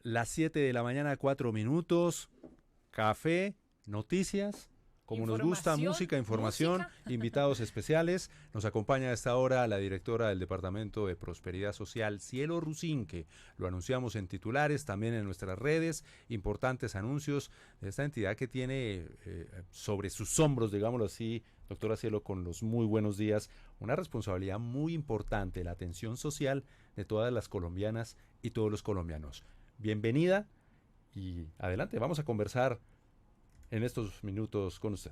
Las 7 de la mañana, 4 minutos. Café, noticias. Como nos gusta, música, información, invitados especiales. Nos acompaña a esta hora la directora del Departamento de Prosperidad Social, Cielo Rusinque. Lo anunciamos en titulares, también en nuestras redes. Importantes anuncios de esta entidad que tiene sobre sus hombros, digámoslo así, doctora Cielo, con los muy buenos días, una responsabilidad muy importante, la atención social de todas las colombianas y todos los colombianos. Bienvenida y adelante, vamos a conversar en estos minutos con usted.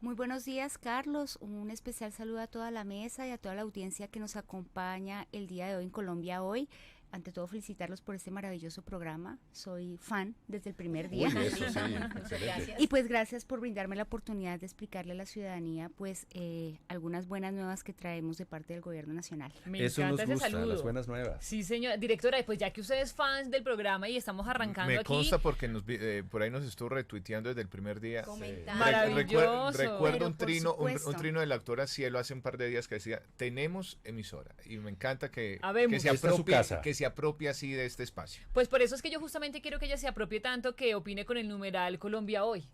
Muy buenos días, Carlos. Un especial saludo a toda la mesa y a toda la audiencia que nos acompaña el día de hoy en Colombia Hoy. Ante todo, felicitarlos por este maravilloso programa. Soy fan desde el primer día. Uy, eso sí, excelente. Y pues gracias por brindarme la oportunidad de explicarle a la ciudadanía pues algunas buenas nuevas que traemos de parte del gobierno nacional. Me Eso encanta nos ese gusta, saludo. las buenas nuevas. Sí, señora. Directora, y pues ya que usted es fan del programa y estamos arrancando Me aquí. consta porque por ahí nos estuvo retuiteando desde el primer día. Comentando. Maravilloso. Recuerdo un Pero, por trino, supuesto. un trino de la doctora Cielo hace un par de días que decía, tenemos emisora. Y me encanta que Habemos. se Esta es su casa. que se apropie así de este espacio. Pues por eso es que yo justamente quiero que ella se apropie tanto que opine con el numeral Colombia Hoy.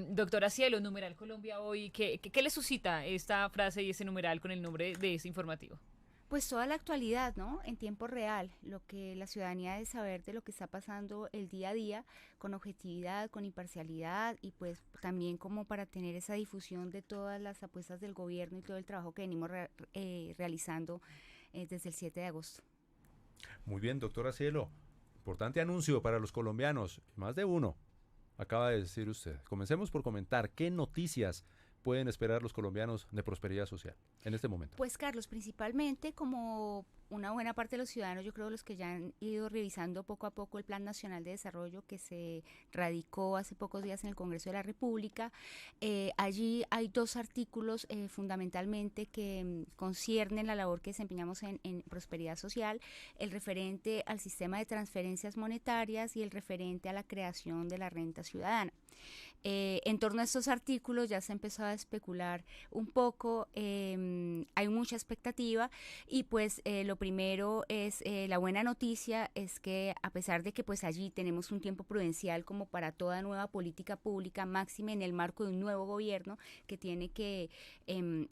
Doctora Cielo, numeral Colombia Hoy, ¿qué le suscita esta frase y ese numeral con el nombre de ese informativo? Pues toda la actualidad, ¿no? En tiempo real, lo que la ciudadanía debe saber de lo que está pasando el día a día, con objetividad, con imparcialidad y pues también como para tener esa difusión de todas las apuestas del gobierno y todo el trabajo que venimos realizando desde el 7 de agosto. Muy bien, doctora Cielo. Importante anuncio para los colombianos, más de uno, acaba de decir usted. Comencemos por comentar qué noticias pueden esperar los colombianos de prosperidad social en este momento. Pues Carlos, principalmente como una buena parte de los ciudadanos, yo creo los que ya han ido revisando poco a poco el Plan Nacional de Desarrollo que se radicó hace pocos días en el Congreso de la República, allí hay dos artículos fundamentalmente que conciernen la labor que desempeñamos en prosperidad social, el referente al sistema de transferencias monetarias y el referente a la creación de la renta ciudadana. En torno a estos artículos ya se ha empezado a especular un poco, hay mucha expectativa y pues lo primero es la buena noticia es que a pesar de que pues allí tenemos un tiempo prudencial como para toda nueva política pública, máxime en el marco de un nuevo gobierno que tiene que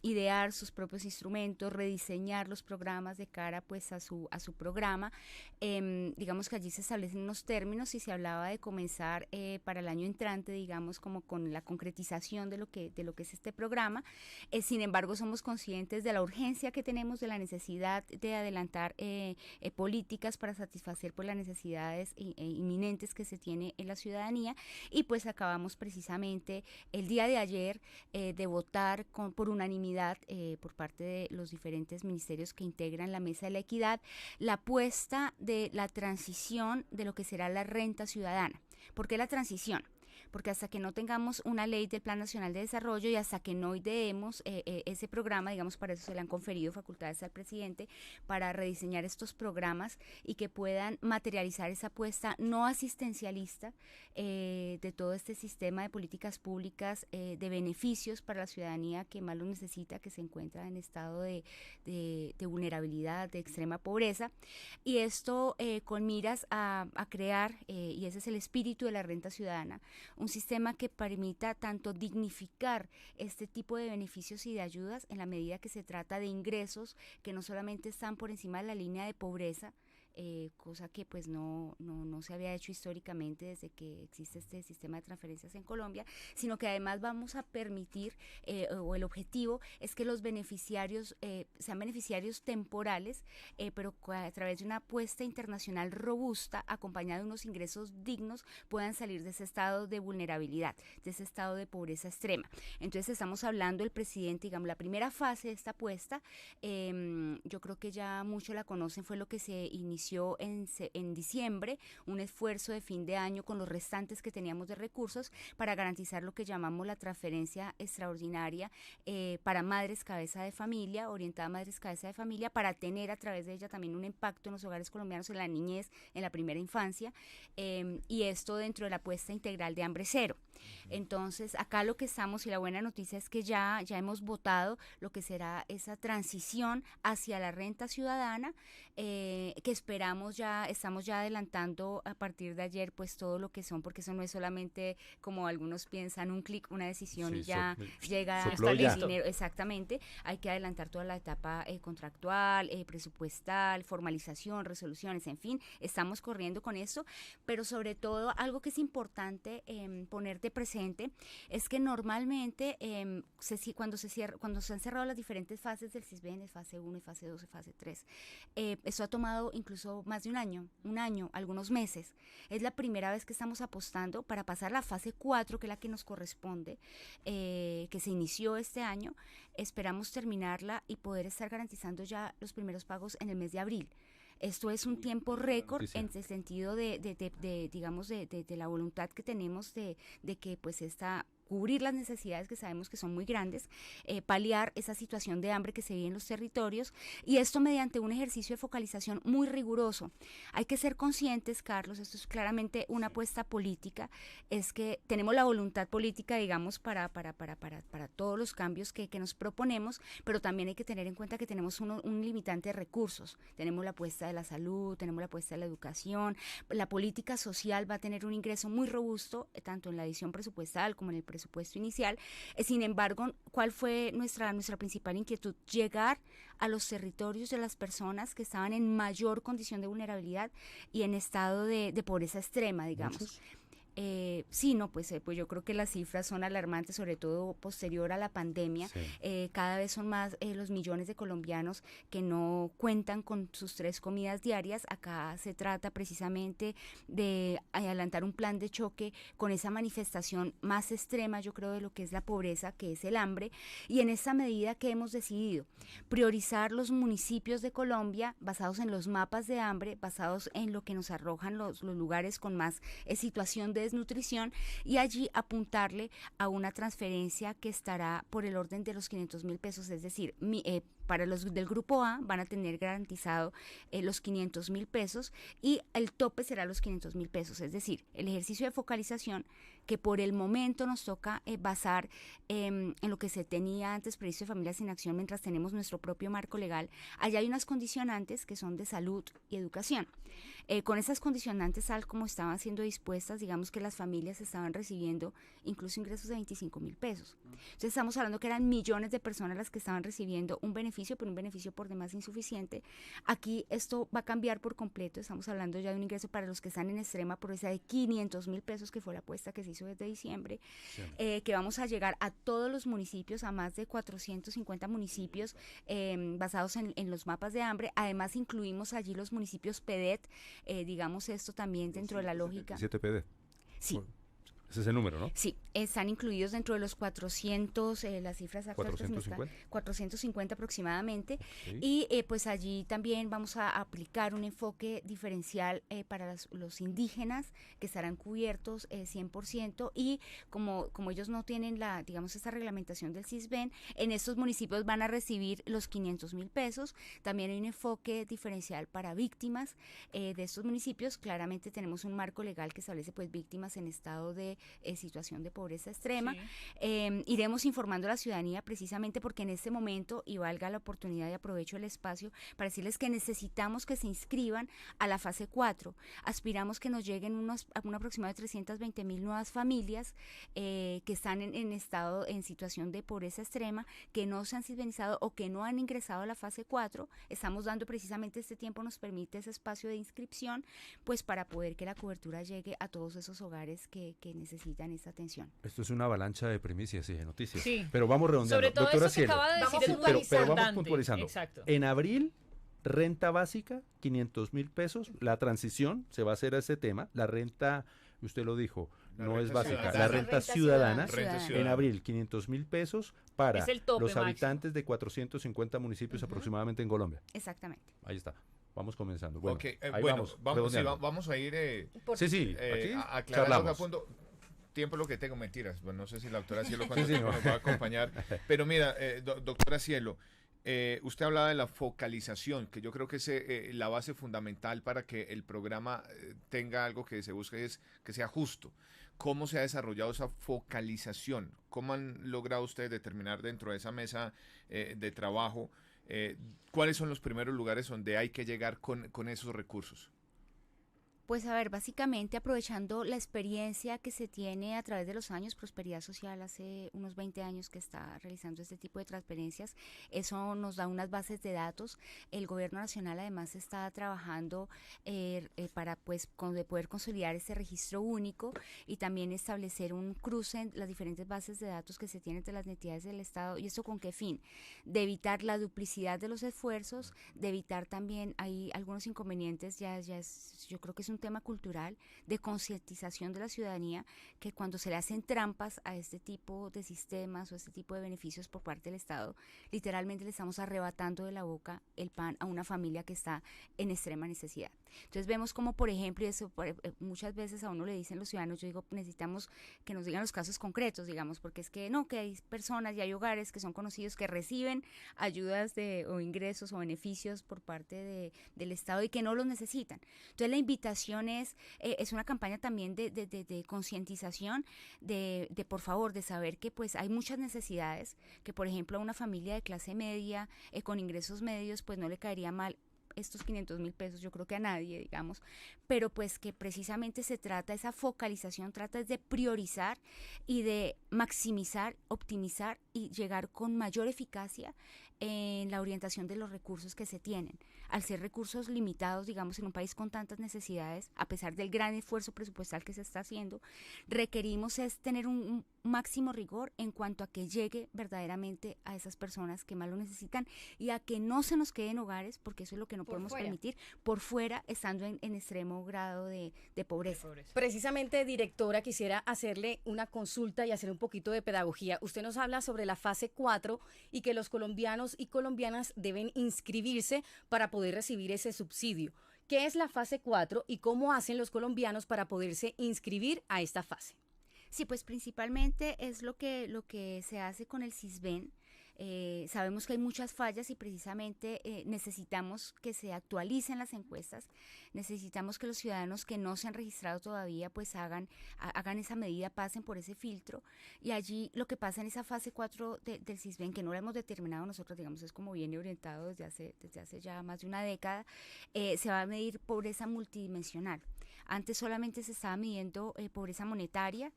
idear sus propios instrumentos, rediseñar los programas de cara pues a su programa, digamos que allí se establecen unos términos y se hablaba de comenzar para el año entrante, digamos como con la concretización de lo que es este programa. Sin embargo, somos conscientes de la urgencia que tenemos, de la necesidad de adelantar políticas para satisfacer pues las necesidades inminentes que se tiene en la ciudadanía y pues acabamos precisamente el día de ayer de votar por unanimidad por parte de los diferentes ministerios que integran la Mesa de la Equidad la apuesta de la transición de lo que será la renta ciudadana. ¿Por qué la transición? Porque hasta que no tengamos una ley del Plan Nacional de Desarrollo y hasta que no ideemos ese programa, digamos, para eso se le han conferido facultades al presidente para rediseñar estos programas y que puedan materializar esa apuesta no asistencialista de todo este sistema de políticas públicas de beneficios para la ciudadanía que más lo necesita, que se encuentra en estado de vulnerabilidad, de extrema pobreza, y esto con miras a crear, y ese es el espíritu de la renta ciudadana, un sistema que permita tanto dignificar este tipo de beneficios y de ayudas en la medida que se trata de ingresos que no solamente están por encima de la línea de pobreza, cosa que pues no se había hecho históricamente desde que existe este sistema de transferencias en Colombia, sino que además vamos a permitir, o el objetivo es que los beneficiarios sean beneficiarios temporales, pero a través de una apuesta internacional robusta, acompañada de unos ingresos dignos, puedan salir de ese estado de vulnerabilidad, de ese estado de pobreza extrema. Entonces estamos hablando, el presidente, digamos, la primera fase de esta apuesta, yo creo que ya muchos la conocen, fue lo que se inició en diciembre, un esfuerzo de fin de año con los restantes que teníamos de recursos para garantizar lo que llamamos la transferencia extraordinaria para madres cabeza de familia, orientada a madres cabeza de familia, para tener a través de ella también un impacto en los hogares colombianos, en la niñez, en la primera infancia, y esto dentro de la apuesta integral de Hambre Cero. Entonces, acá lo que estamos, y la buena noticia es que ya hemos votado lo que será esa transición hacia la renta ciudadana, que esperamos estamos ya adelantando a partir de ayer, pues todo lo que son, porque eso no es solamente, como algunos piensan, un clic, una decisión y ya llega hasta el listo. dinero. Exactamente, hay que adelantar toda la etapa contractual, presupuestal, formalización, resoluciones, en fin, estamos corriendo con eso, pero sobre todo algo que es importante poner de presente es que normalmente cuando se han cerrado las diferentes fases del CISBEN, fase 1, fase 2, fase 3, eso ha tomado incluso más de un año, algunos meses. Es la primera vez que estamos apostando para pasar la fase 4, que es la que nos corresponde, que se inició este año. Esperamos terminarla y poder estar garantizando ya los primeros pagos en el mes de abril. Esto es un tiempo récord en el sentido digamos, de la voluntad que tenemos de que pues cubrir las necesidades que sabemos que son muy grandes, paliar esa situación de hambre que se vive en los territorios, y esto mediante un ejercicio de focalización muy riguroso. Hay que ser conscientes, Carlos, esto es claramente una apuesta política, es que tenemos la voluntad política, digamos, para todos los cambios que nos proponemos, pero también hay que tener en cuenta que tenemos un limitante de recursos. Tenemos la apuesta de la salud, tenemos la apuesta de la educación, la política social va a tener un ingreso muy robusto, tanto en la adición presupuestal como en el presupuesto inicial. Sin embargo, ¿cuál fue nuestra principal inquietud? Llegar a los territorios de las personas que estaban en mayor condición de vulnerabilidad y en estado de pobreza extrema, digamos. ¿Muchos? Sí, no, pues yo creo que las cifras son alarmantes, sobre todo posterior a la pandemia. Sí. Cada vez son más los millones de colombianos que no cuentan con sus 3 comidas diarias. Acá se trata precisamente de adelantar un plan de choque con esa manifestación más extrema, yo creo, de lo que es la pobreza, que es el hambre, y en esa medida que hemos decidido priorizar los municipios de Colombia basados en los mapas de hambre, basados en lo que nos arrojan los lugares con más situación de desnutrición, y allí apuntarle a una transferencia que estará por el orden de los 500.000 pesos, es decir, para los del grupo A van a tener garantizado los 500.000 pesos y el tope será los 500.000 pesos, es decir, el ejercicio de focalización que por el momento nos toca basar en lo que se tenía antes previsto de Familias en Acción mientras tenemos nuestro propio marco legal. Allá hay unas condicionantes que son de salud y educación. Con esas condicionantes, tal como estaban siendo dispuestas, digamos que las familias estaban recibiendo incluso ingresos de 25.000 pesos. Entonces estamos hablando que eran millones de personas las que estaban recibiendo un beneficio, pero un beneficio por demás insuficiente. Aquí esto va a cambiar por completo, estamos hablando ya de un ingreso para los que están en extrema pobreza de 500.000 pesos, que fue la apuesta que se hizo desde diciembre, sí. Que vamos a llegar a todos los municipios, a más de 450 municipios basados en los mapas de hambre. Además incluimos allí los municipios PEDET, digamos esto también dentro de la lógica. 7 PD. Sí. Bueno, ese es el número, ¿no? Sí, están incluidos dentro de los 400, las cifras exactas 450 aproximadamente, okay. Y pues allí también vamos a aplicar un enfoque diferencial para los indígenas, que estarán cubiertos 100%, y como ellos no tienen digamos, esta reglamentación del CISBEN, en estos municipios van a recibir los 500.000 pesos. También hay un enfoque diferencial para víctimas de estos municipios. Claramente tenemos un marco legal que establece pues víctimas en estado de situación de pobreza extrema. Sí. Iremos informando a la ciudadanía precisamente porque en este momento, y valga la oportunidad y aprovecho el espacio para decirles que necesitamos que se inscriban a la fase 4. Aspiramos que nos lleguen un aproximado de 320.000 nuevas familias que están en situación de pobreza extrema, que no se han cisbenizado o que no han ingresado a la fase 4. Estamos dando precisamente este tiempo, nos permite ese espacio de inscripción, pues para poder que la cobertura llegue a todos esos hogares que necesitan esta atención. Esto es una avalancha de primicias y de noticias. Sí. Pero vamos redondeando. Sobre todo Doctora eso que Cielo, acaba de decir es muy pero vamos importante. puntualizando. Exacto. En abril, renta básica, 500.000 pesos. La transición se va a hacer a ese tema. La renta, usted lo dijo, no es básica. Ciudadana. La renta ciudadana, ciudadana. en abril, 500.000 pesos para tope los habitantes máximo de 450 municipios aproximadamente en Colombia. Exactamente. Ahí está. Vamos comenzando. Bueno, okay, ahí vamos a ir sí, aquí aclarando a punto. Tiempo lo que tengo, mentiras. Bueno, no sé si la doctora Cielo cuando nos va a acompañar. Pero mira, doctora Cielo, Usted hablaba de la focalización, que yo creo que es la base fundamental para que el programa tenga algo que se busque, es que sea justo. ¿Cómo se ha desarrollado esa focalización? ¿Cómo han logrado ustedes determinar dentro de esa mesa de trabajo cuáles son los primeros lugares donde hay que llegar con esos recursos? Pues a ver, básicamente aprovechando la experiencia que se tiene a través de los años, Prosperidad Social hace unos 20 años que está realizando este tipo de transferencias, eso nos da unas bases de datos. El gobierno nacional además está trabajando para pues poder consolidar este registro único y también establecer un cruce en las diferentes bases de datos que se tienen entre las entidades del Estado. ¿Y esto con qué fin? De evitar la duplicidad de los esfuerzos, de evitar también, hay algunos inconvenientes, yo creo que es un tema cultural de concientización de la ciudadanía, que cuando se le hacen trampas a este tipo de sistemas o este tipo de beneficios por parte del Estado, literalmente le estamos arrebatando de la boca el pan a una familia que está en extrema necesidad. Entonces vemos como, por ejemplo, y eso muchas veces a uno le dicen los ciudadanos, yo digo, necesitamos que nos digan los casos concretos, digamos, porque es que no, que hay personas y hay hogares que son conocidos que reciben ayudas o ingresos o beneficios por parte del Estado y que no los necesitan. Entonces la invitación es una campaña también de concientización, de por favor, de saber que pues hay muchas necesidades, que por ejemplo a una familia de clase media con ingresos medios pues no le caería mal estos 500,000 pesos, yo creo que a nadie, digamos, pero pues que precisamente se trata, esa focalización trata de priorizar y de maximizar, optimizar y llegar con mayor eficacia en la orientación de los recursos que se tienen. Al ser recursos limitados, digamos, en un país con tantas necesidades, a pesar del gran esfuerzo presupuestal que se está haciendo, requerimos es tener un máximo rigor en cuanto a que llegue verdaderamente a esas personas que más lo necesitan y a que no se nos queden hogares, porque eso es lo que no podemos permitir, por fuera, estando en extremo grado de pobreza. Precisamente, directora, quisiera hacerle una consulta y hacer un poquito de pedagogía. Usted nos habla sobre la fase 4 y que los colombianos y colombianas deben inscribirse para poder recibir ese subsidio. ¿Qué es la fase 4 y cómo hacen los colombianos para poderse inscribir a esta fase? Sí, pues principalmente es lo que se hace con el Sisbén. Sabemos que hay muchas fallas y precisamente necesitamos que se actualicen las encuestas, necesitamos que los ciudadanos que no se han registrado todavía pues hagan esa medida, pasen por ese filtro y allí lo que pasa en esa fase 4 del Sisbén, que no la hemos determinado nosotros, digamos, es como viene orientado desde hace ya más de una década, se va a medir pobreza multidimensional. Antes solamente se estaba midiendo pobreza monetaria,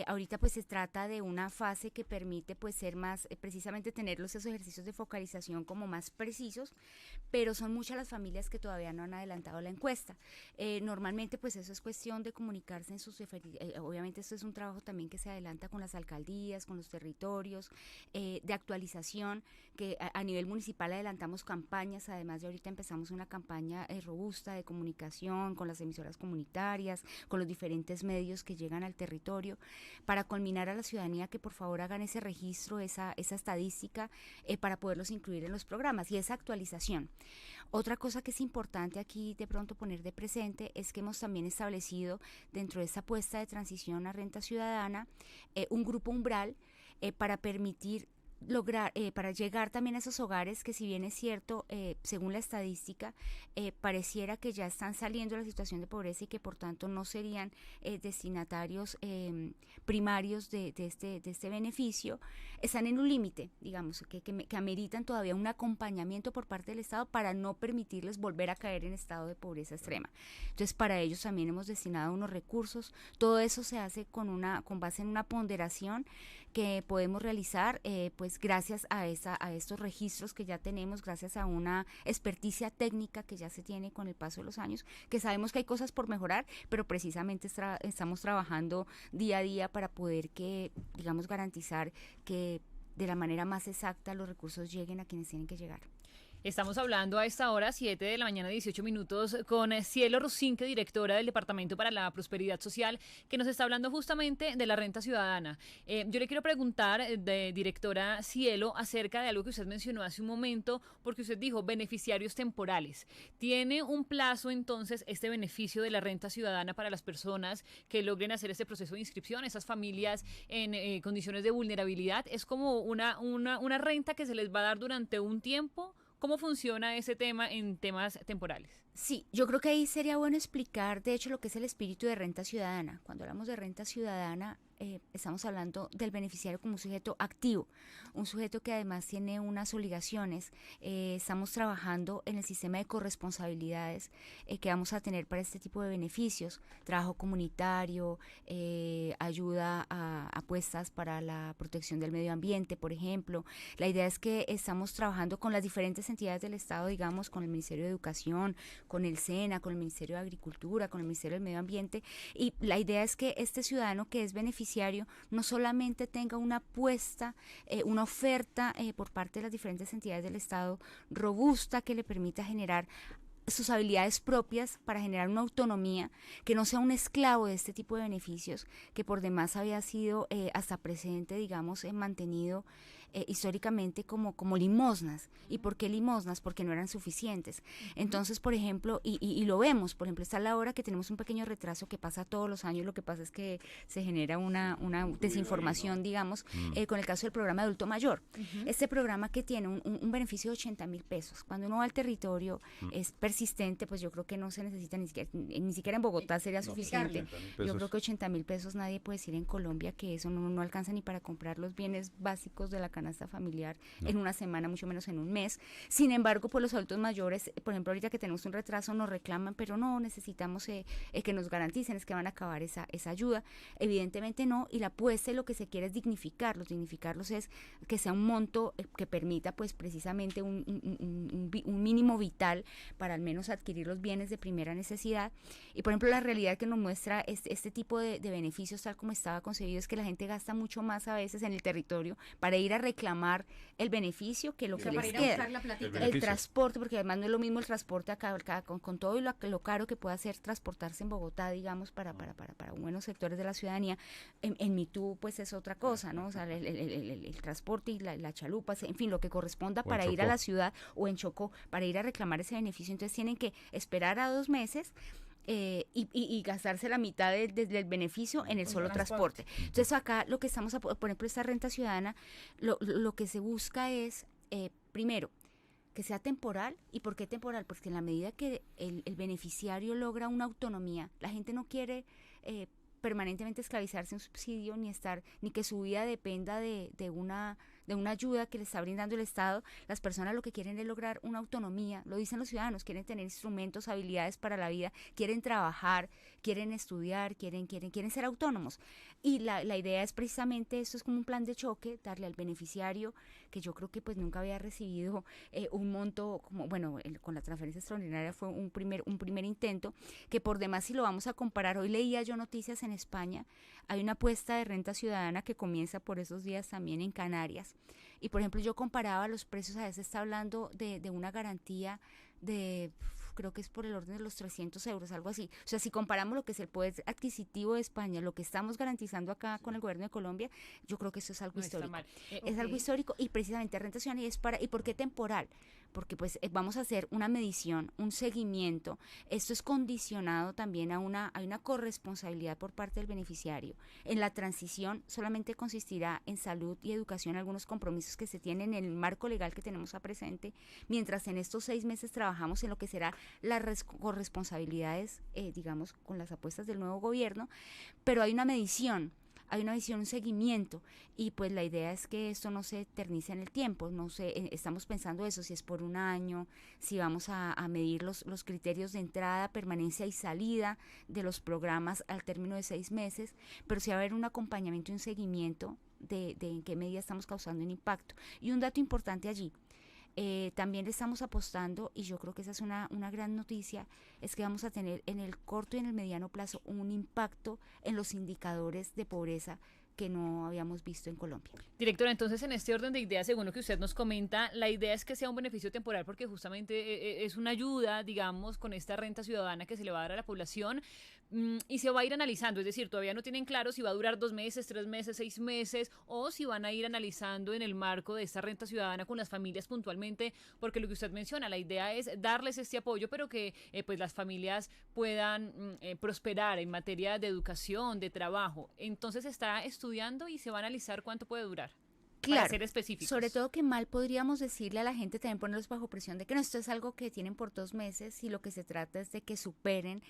ahorita pues se trata de una fase que permite pues ser más, precisamente tener esos ejercicios de focalización como más precisos, pero son muchas las familias que todavía no han adelantado la encuesta. Normalmente pues eso es cuestión de comunicarse en sus, obviamente esto es un trabajo también que se adelanta con las alcaldías, con los territorios, de actualización, que a nivel municipal adelantamos campañas, además de ahorita empezamos una campaña robusta de comunicación con las emisoras comunitarias, con los diferentes medios que llegan al territorio, para culminar a la ciudadanía que por favor hagan ese registro, esa estadística, para poderlos incluir en los programas y esa actualización. Otra cosa que es importante aquí de pronto poner de presente es que hemos también establecido dentro de esta apuesta de transición a renta ciudadana un grupo umbral para permitir lograr, para llegar también a esos hogares que, si bien es cierto, según la estadística, pareciera que ya están saliendo de la situación de pobreza y que por tanto no serían destinatarios primarios de este beneficio, están en un límite, digamos, que ameritan todavía un acompañamiento por parte del Estado para no permitirles volver a caer en estado de pobreza extrema. Entonces, para ellos también hemos destinado unos recursos. Todo eso se hace con base en una ponderación que podemos realizar, pues gracias a estos registros que ya tenemos, gracias a una experticia técnica que ya se tiene con el paso de los años, que sabemos que hay cosas por mejorar, pero precisamente estamos trabajando día a día para poder garantizar que de la manera más exacta los recursos lleguen a quienes tienen que llegar. Estamos hablando a esta hora, 7 de la mañana, 18 minutos, con Cielo Rusinque, directora del Departamento para la Prosperidad Social, que nos está hablando justamente de la renta ciudadana. Yo le quiero preguntar, directora Cielo, acerca de algo que usted mencionó hace un momento, porque usted dijo beneficiarios temporales. ¿Tiene un plazo entonces este beneficio de la renta ciudadana para las personas que logren hacer este proceso de inscripción, esas familias en condiciones de vulnerabilidad? ¿Es como una renta que se les va a dar durante un tiempo? ¿Cómo funciona ese tema en temas temporales? Sí, yo creo que ahí sería bueno explicar, de hecho, lo que es el espíritu de renta ciudadana. Cuando hablamos de renta ciudadana, estamos hablando del beneficiario como un sujeto activo, un sujeto que además tiene unas obligaciones. Estamos trabajando en el sistema de corresponsabilidades que vamos a tener para este tipo de beneficios, trabajo comunitario, ayuda a apuestas para la protección del medio ambiente, por ejemplo. La idea es que estamos trabajando con las diferentes entidades del Estado, digamos, con el Ministerio de Educación, con el SENA, con el Ministerio de Agricultura, con el Ministerio del Medio Ambiente, y la idea es que este ciudadano que es beneficiario no solamente tenga una apuesta, una oferta por parte de las diferentes entidades del Estado robusta que le permita generar sus habilidades propias para generar una autonomía, que no sea un esclavo de este tipo de beneficios, que por demás había sido hasta presente, digamos, mantenido históricamente como limosnas. ¿Y por qué limosnas? Porque no eran suficientes. Entonces, por ejemplo, y lo vemos, por ejemplo, está la hora que tenemos un pequeño retraso que pasa todos los años, lo que pasa es que se genera una desinformación, digamos, con el caso del programa adulto mayor. Este programa que tiene un beneficio de 80,000 pesos. Cuando uno va al territorio, es persistente, pues yo creo que no se necesita ni siquiera en Bogotá sería suficiente. Yo creo que 80,000 pesos nadie puede decir en Colombia que eso no alcanza ni para comprar los bienes básicos de la canasta familiar en una semana, mucho menos en un mes. Sin embargo, pues los adultos mayores, por ejemplo, ahorita que tenemos un retraso, nos reclaman, pero no, necesitamos que nos garanticen, es que van a acabar esa ayuda. Evidentemente no, y la apuesta, lo que se quiere es dignificarlos es que sea un monto que permita pues precisamente un mínimo vital para al menos adquirir los bienes de primera necesidad. Y por ejemplo, la realidad que nos muestra este tipo de beneficios tal como estaba concebido es que la gente gasta mucho más a veces en el territorio para ir a reclamar el beneficio que lo que les queda. El transporte, porque además no es lo mismo el transporte acá con todo y lo caro que pueda ser transportarse en Bogotá, digamos, para buenos sectores de la ciudadanía. En Mitú, pues es otra cosa, ¿no? O sea, el transporte y la chalupa, en fin, lo que corresponda para ir a la ciudad, o en Chocó, para ir a reclamar ese beneficio. Entonces tienen que esperar a 2 meses y gastarse la mitad del beneficio en el solo transporte. Entonces acá lo que estamos, por ejemplo, esta renta ciudadana, lo que se busca es, primero, que sea temporal. ¿Y por qué temporal? Porque en la medida que el beneficiario logra una autonomía, la gente no quiere permanentemente esclavizarse en un subsidio, ni que su vida dependa de una ayuda que le está brindando el Estado. Las personas lo que quieren es lograr una autonomía, lo dicen los ciudadanos, quieren tener instrumentos, habilidades para la vida, quieren trabajar, quieren estudiar, quieren ser autónomos. Y la idea es precisamente esto, es como un plan de choque, darle al beneficiario, que yo creo que pues nunca había recibido un monto como, bueno, con la transferencia extraordinaria fue un primer intento, que por demás si lo vamos a comparar, hoy leía yo noticias en España, hay una apuesta de renta ciudadana que comienza por esos días también en Canarias, y por ejemplo yo comparaba los precios, a veces está hablando de una garantía de, creo que es por el orden de los 300 euros, algo así. O sea, si comparamos lo que es el poder adquisitivo de España, lo que estamos garantizando acá con el gobierno de Colombia, yo creo que eso es algo histórico. Es algo histórico, y precisamente renta ciudadana ¿y por qué temporal? Porque pues vamos a hacer una medición, un seguimiento. Esto es condicionado también hay una corresponsabilidad por parte del beneficiario. En la transición solamente consistirá en salud y educación, algunos compromisos que se tienen en el marco legal que tenemos a presente, mientras en estos 6 meses trabajamos en lo que será las corresponsabilidades, digamos, con las apuestas del nuevo gobierno, pero hay una medición, un seguimiento, y pues la idea es que esto no se eternice en el tiempo. No sé, estamos pensando eso, si es por un año, si vamos a medir los criterios de entrada, permanencia y salida de los programas al término de 6 meses, pero sí va a haber un acompañamiento y un seguimiento de en qué medida estamos causando un impacto. Y un dato importante allí, también le estamos apostando, y yo creo que esa es una gran noticia, es que vamos a tener en el corto y en el mediano plazo un impacto en los indicadores de pobreza que no habíamos visto en Colombia. Directora, entonces en este orden de ideas, según lo que usted nos comenta, la idea es que sea un beneficio temporal porque justamente es una ayuda, digamos, con esta renta ciudadana que se le va a dar a la población, y se va a ir analizando, es decir, todavía no tienen claro si va a durar 2 meses, 3 meses, 6 meses, o si van a ir analizando en el marco de esta renta ciudadana con las familias puntualmente, porque lo que usted menciona, la idea es darles este apoyo, pero que pues las familias puedan prosperar en materia de educación, de trabajo. Entonces está estudiando y se va a analizar cuánto puede durar. Claro, para ser específicos. Sobre todo que mal podríamos decirle a la gente, también ponerlos bajo presión de que no, esto es algo que tienen por 2 meses y lo que se trata es de que superen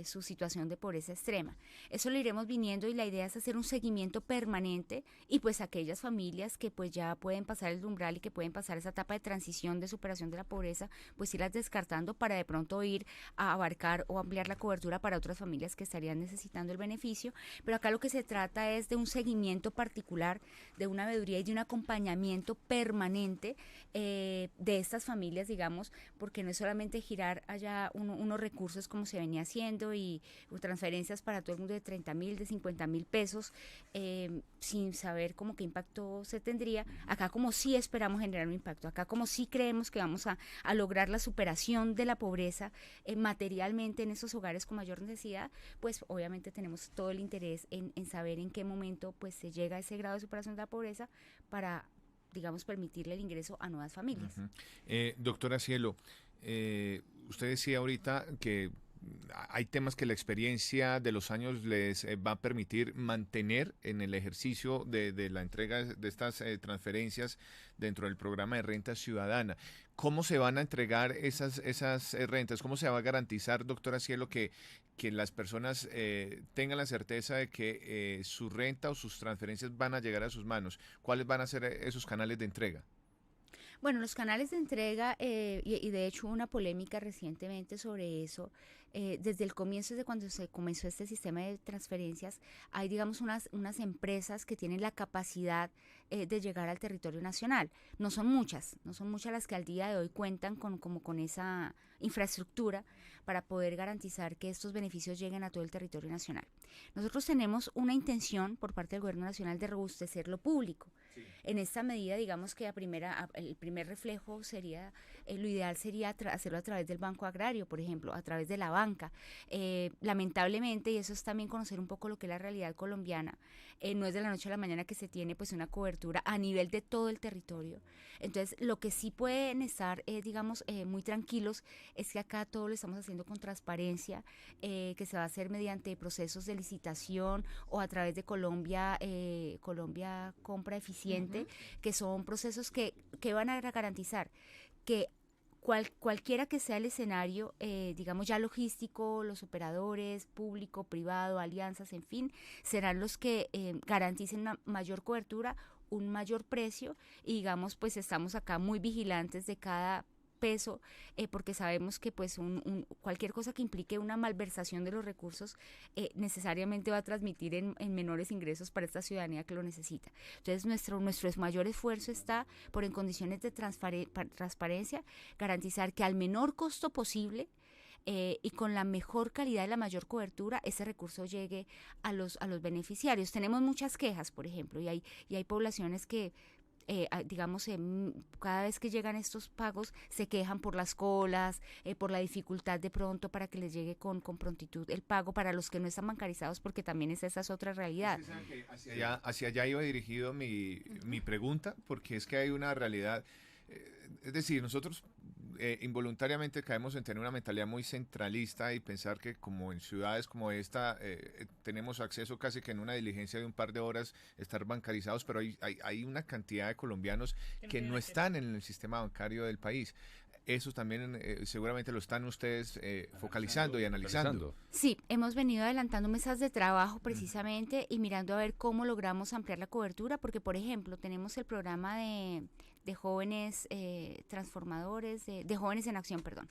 su situación de pobreza extrema. Eso lo iremos viniendo y la idea es hacer un seguimiento permanente y pues aquellas familias que pues ya pueden pasar el umbral y que pueden pasar esa etapa de transición de superación de la pobreza, pues irlas descartando para de pronto ir a abarcar o ampliar la cobertura para otras familias que estarían necesitando el beneficio. Pero acá lo que se trata es de un seguimiento particular, de una veeduría y de un acompañamiento permanente de estas familias, digamos, porque no es solamente girar allá unos recursos como se venía haciendo y transferencias para todo el mundo de 30.000, de 50.000 pesos, sin saber cómo qué impacto se tendría. Acá como sí esperamos generar un impacto, acá como sí creemos que vamos a lograr la superación de la pobreza materialmente en esos hogares con mayor necesidad, pues obviamente tenemos todo el interés en saber en qué momento pues se llega a ese grado de superación de la pobreza para, digamos, permitirle el ingreso a nuevas familias. Doctora Cielo, usted decía ahorita que hay temas que la experiencia de los años les va a permitir mantener en el ejercicio de la entrega de estas transferencias dentro del programa de renta ciudadana. ¿Cómo se van a entregar esas rentas? ¿Cómo se va a garantizar, doctora Cielo, que las personas tengan la certeza de que su renta o sus transferencias van a llegar a sus manos? ¿Cuáles van a ser esos canales de entrega? Bueno, los canales de entrega, y de hecho hubo una polémica recientemente sobre eso, desde el comienzo, desde cuando se comenzó este sistema de transferencias, hay, digamos, unas empresas que tienen la capacidad de llegar al territorio nacional. No son muchas las que al día de hoy cuentan con esa infraestructura para poder garantizar que estos beneficios lleguen a todo el territorio nacional. Nosotros tenemos una intención por parte del Gobierno Nacional de robustecer lo público. Sí. En esta medida, digamos que el primer reflejo sería, lo ideal sería hacerlo a través del Banco Agrario, por ejemplo, a través de la banca. Lamentablemente, y eso es también conocer un poco lo que es la realidad colombiana, no es de la noche a la mañana que se tiene pues una cobertura a nivel de todo el territorio. Entonces, lo que sí pueden estar, digamos, muy tranquilos es que acá todo lo estamos haciendo con transparencia, que se va a hacer mediante procesos de licitación o a través de Colombia Compra Eficiente, que son procesos que van a garantizar que cualquiera que sea el escenario, digamos ya logístico, los operadores, público, privado, alianzas, en fin, serán los que garanticen una mayor cobertura, un mayor precio y digamos pues estamos acá muy vigilantes de cada peso, porque sabemos que pues cualquier cosa que implique una malversación de los recursos necesariamente va a transmitir en menores ingresos para esta ciudadanía que lo necesita. Entonces nuestro mayor esfuerzo está por en condiciones de transparencia garantizar que al menor costo posible y con la mejor calidad y la mayor cobertura ese recurso llegue a los beneficiarios. Tenemos muchas quejas, por ejemplo, y hay poblaciones que digamos, cada vez que llegan estos pagos se quejan por las colas, por la dificultad de pronto para que les llegue con prontitud el pago para los que no están bancarizados, porque también esa es otra realidad. Hacia allá iba dirigido mi pregunta, porque es que hay una realidad, es decir, nosotros involuntariamente caemos en tener una mentalidad muy centralista y pensar que como en ciudades como esta tenemos acceso casi que en una diligencia de un par de horas estar bancarizados, pero hay una cantidad de colombianos que no están en el sistema bancario del país. Eso también seguramente lo están ustedes focalizando y analizando. Sí, hemos venido adelantando mesas de trabajo precisamente y mirando a ver cómo logramos ampliar la cobertura, porque por ejemplo tenemos el programa de jóvenes transformadores, de jóvenes en acción, perdón.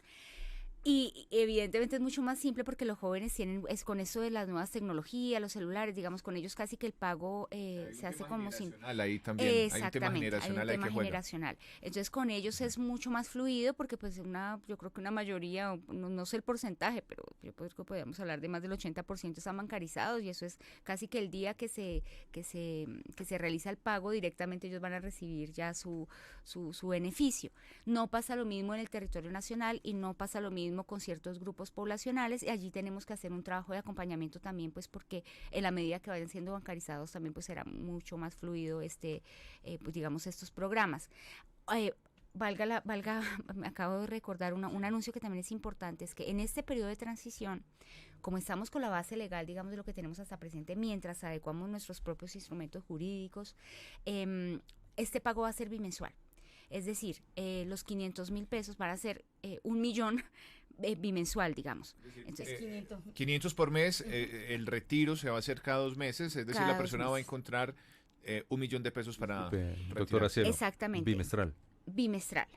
Y evidentemente es mucho más simple porque los jóvenes tienen, es con eso de las nuevas tecnologías, los celulares, digamos, con ellos casi que el pago se hace como sin... Ahí también hay un tema generacional, hay un tema generacional. Entonces con ellos es mucho más fluido porque pues yo creo que una mayoría, no sé el porcentaje, pero yo creo que podríamos hablar de más del 80% están bancarizados y eso es casi que el día que se realiza el pago directamente ellos van a recibir ya su beneficio. No pasa lo mismo en el territorio nacional y no pasa lo mismo con ciertos grupos poblacionales y allí tenemos que hacer un trabajo de acompañamiento también, pues porque en la medida que vayan siendo bancarizados también pues será mucho más fluido pues digamos estos programas. Me acabo de recordar un anuncio que también es importante, es que en este periodo de transición, como estamos con la base legal, digamos, de lo que tenemos hasta presente, mientras adecuamos nuestros propios instrumentos jurídicos, este pago va a ser bimensual. Es decir, los 500,000 pesos van a ser 1,000,000 bimensual, digamos. Entonces, 500 por mes, el retiro se va a hacer cada 2 meses, es decir, la persona va a encontrar 1,000,000 de pesos para doctora Cielo, exactamente. Bimestral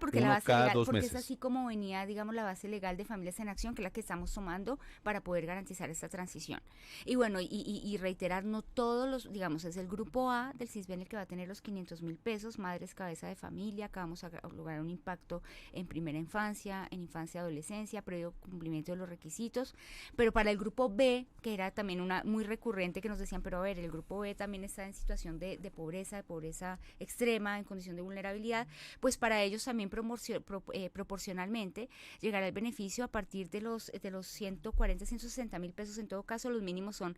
porque Uno la base cada legal, 2 porque meses. es así como venía, digamos, la base legal de Familias en Acción, que es la que estamos tomando para poder garantizar esta transición. Y bueno, y reiterar, no todos los, digamos, es el grupo A del CISBEN el que va a tener los 500,000 pesos, madres cabeza de familia, que vamos a lograr un impacto en primera infancia, en infancia y adolescencia, previo cumplimiento de los requisitos, pero para el grupo B, que era también una muy recurrente que nos decían, pero a ver, el grupo B también está en situación de pobreza extrema, en condición de vulnerabilidad, pues para ellos también proporcionalmente llegará el beneficio a partir de los 140, 160,000 pesos. En todo caso, los mínimos son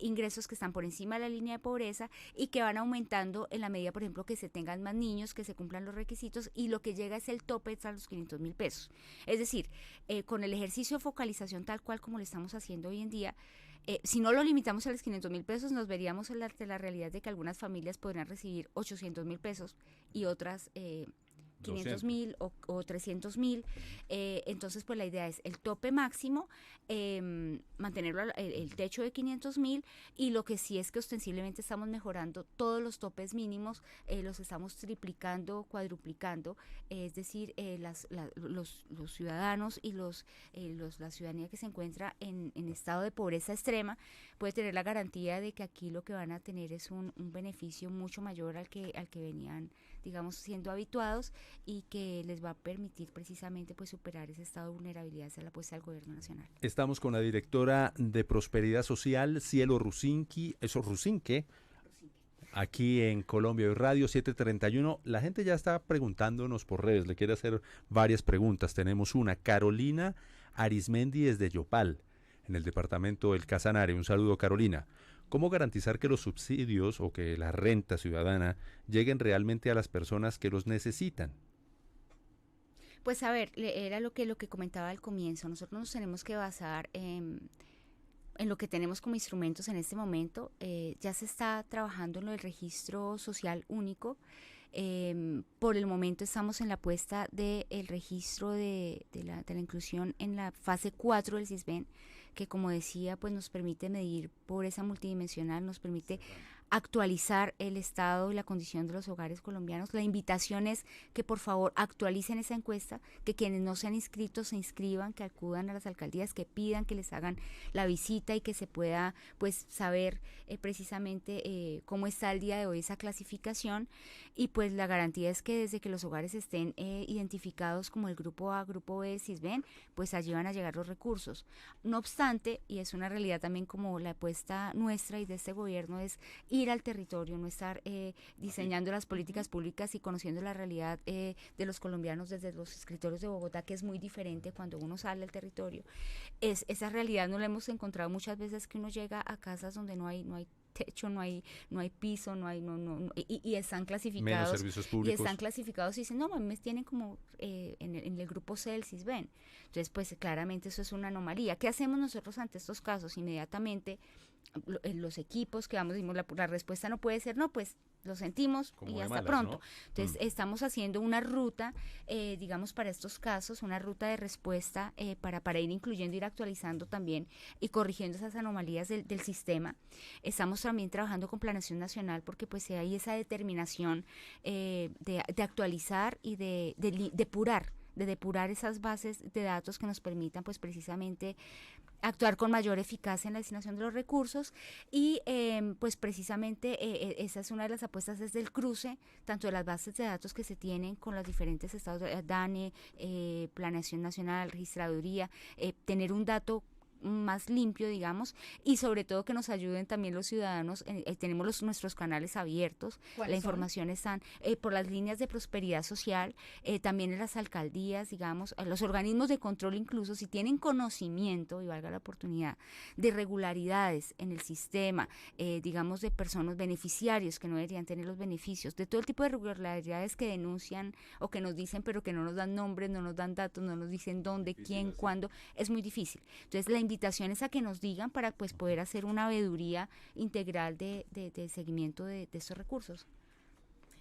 ingresos que están por encima de la línea de pobreza y que van aumentando en la medida, por ejemplo, que se tengan más niños, que se cumplan los requisitos, y lo que llega es el tope a los 500,000 pesos. Es decir, con el ejercicio de focalización tal cual como lo estamos haciendo hoy en día, si no lo limitamos a los 500,000 pesos, nos veríamos ante la realidad de que algunas familias podrían recibir 800,000 pesos y otras 500,000 o 300,000. Entonces, pues la idea es el tope máximo, mantenerlo el techo de 500,000, y lo que sí es que ostensiblemente estamos mejorando todos los topes mínimos, los estamos triplicando, cuadruplicando, es decir, los ciudadanos y la ciudadanía que se encuentra en estado de pobreza extrema puede tener la garantía de que aquí lo que van a tener es un beneficio mucho mayor al que venían, digamos, siendo habituados, y que les va a permitir precisamente pues superar ese estado de vulnerabilidad hacia la apuesta del gobierno nacional. Estamos con la directora de Prosperidad Social, Cielo Rusinque, aquí en Colombia Hoy Radio 731. La gente ya está preguntándonos por redes, le quiere hacer varias preguntas. Tenemos una, Carolina Arismendi desde Yopal, en el departamento del Casanare. Un saludo, Carolina. ¿Cómo garantizar que los subsidios o que la renta ciudadana lleguen realmente a las personas que los necesitan? Pues a ver, era lo que comentaba al comienzo. Nosotros nos tenemos que basar en lo que tenemos como instrumentos en este momento. Ya se está trabajando en lo del registro social único. Por el momento estamos en la puesta del registro de la inclusión en la fase 4 del CISBEN, que como decía, pues nos permite medir pobreza multidimensional, nos permite actualizar el estado y la condición de los hogares colombianos. La invitación es que por favor actualicen esa encuesta, que quienes no se han inscrito se inscriban, que acudan a las alcaldías, que pidan que les hagan la visita y que se pueda pues saber precisamente cómo está el día de hoy esa clasificación. Y pues la garantía es que desde que los hogares estén identificados como el grupo A, grupo B, CISBEN, pues allí van a llegar los recursos. No obstante, y es una realidad también como la apuesta nuestra y de este gobierno, es ir al territorio, no estar diseñando las políticas públicas y conociendo la realidad de los colombianos desde los escritorios de Bogotá, que es muy diferente cuando uno sale al territorio. Esa realidad no la hemos encontrado muchas veces, que uno llega a casas donde no hay techo, no hay piso, y están clasificados. Menos servicios públicos. Y están clasificados y dicen, no, me tienen como en el grupo C del CISBEN. Entonces, pues claramente eso es una anomalía. ¿Qué hacemos nosotros ante estos casos? Inmediatamente, en los equipos que vamos, decimos, la respuesta no puede ser, no, pues lo sentimos como y hasta malas, pronto. ¿no? Entonces, estamos haciendo una ruta, digamos, para estos casos, una ruta de respuesta para ir incluyendo, ir actualizando también y corrigiendo esas anomalías del sistema. Estamos también trabajando con Planeación Nacional, porque pues hay esa determinación de actualizar y de depurar de depurar esas bases de datos que nos permitan pues precisamente actuar con mayor eficacia en la destinación de los recursos y pues precisamente esa es una de las apuestas desde el cruce, tanto de las bases de datos que se tienen con los diferentes estados, DANE, Planeación Nacional, Registraduría, tener un dato más limpio, digamos, y sobre todo que nos ayuden también los ciudadanos. Tenemos nuestros canales abiertos, la información están por las líneas de prosperidad social, también en las alcaldías, digamos, los organismos de control, incluso si tienen conocimiento, y valga la oportunidad, de irregularidades en el sistema, digamos, de personas beneficiarios que no deberían tener los beneficios, de todo el tipo de irregularidades que denuncian o que nos dicen, pero que no nos dan nombres, no nos dan datos, no nos dicen dónde, quién, cuándo, es muy difícil. Entonces, la invitación es a que nos digan para pues poder hacer una veeduría integral de seguimiento de estos recursos.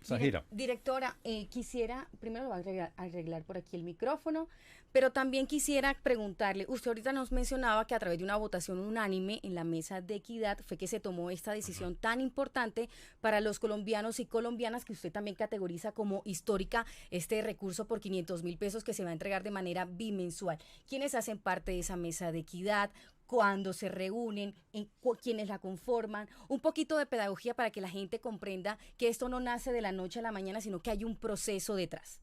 Zahira. Directora, quisiera, primero lo voy a arreglar por aquí el micrófono, pero también quisiera preguntarle, usted ahorita nos mencionaba que a través de una votación unánime en la mesa de equidad fue que se tomó esta decisión tan importante para los colombianos y colombianas, que usted también categoriza como histórica este recurso por 500.000 pesos que se va a entregar de manera bimensual. ¿Quiénes hacen parte de esa mesa de equidad? ¿Cuándo se reúnen? ¿Quiénes la conforman? Un poquito de pedagogía para que la gente comprenda que esto no nace de la noche a la mañana, sino que hay un proceso detrás.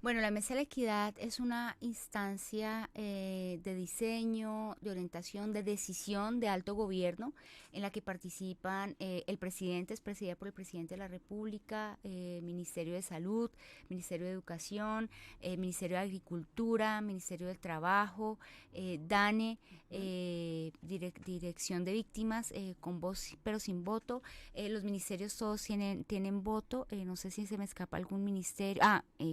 Bueno, la Mesa de la Equidad es una instancia de diseño, de orientación, de decisión de alto gobierno en la que participan el presidente, es presidida por el presidente de la República, Ministerio de Salud, Ministerio de Educación, Ministerio de Agricultura, Ministerio del Trabajo, DANE, Dirección de Víctimas, con voz pero sin voto. Los ministerios todos tienen voto, no sé si se me escapa algún ministerio,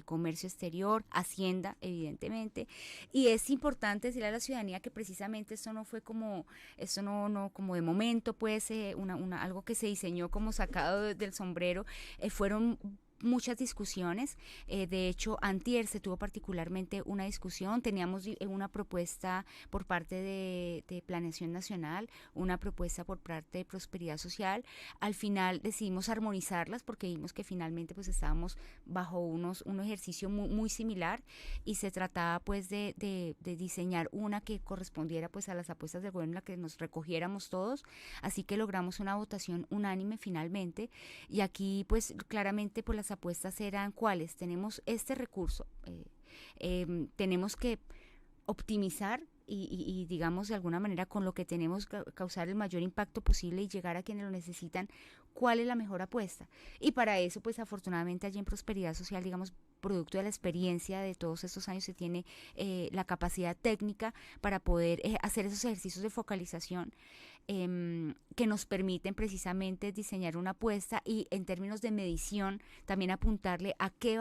Comercio Exterior, Hacienda, evidentemente, y es importante decirle a la ciudadanía que precisamente esto no fue como, esto no como de momento, pues algo que se diseñó como sacado del sombrero, fueron muchas discusiones, de hecho antier se tuvo particularmente una discusión, teníamos una propuesta por parte de Planeación Nacional, una propuesta por parte de Prosperidad Social, al final decidimos armonizarlas porque vimos que finalmente pues estábamos bajo un ejercicio muy similar y se trataba pues de diseñar una que correspondiera pues a las apuestas del gobierno en la que nos recogiéramos todos, así que logramos una votación unánime finalmente y aquí pues claramente pues las apuestas eran cuáles, tenemos este recurso, tenemos que optimizar y digamos de alguna manera con lo que tenemos causar el mayor impacto posible y llegar a quienes lo necesitan, cuál es la mejor apuesta. Y para eso pues afortunadamente allí en Prosperidad Social, digamos, producto de la experiencia de todos estos años se tiene la capacidad técnica para poder hacer esos ejercicios de focalización que nos permiten precisamente diseñar una apuesta y en términos de medición también apuntarle a qué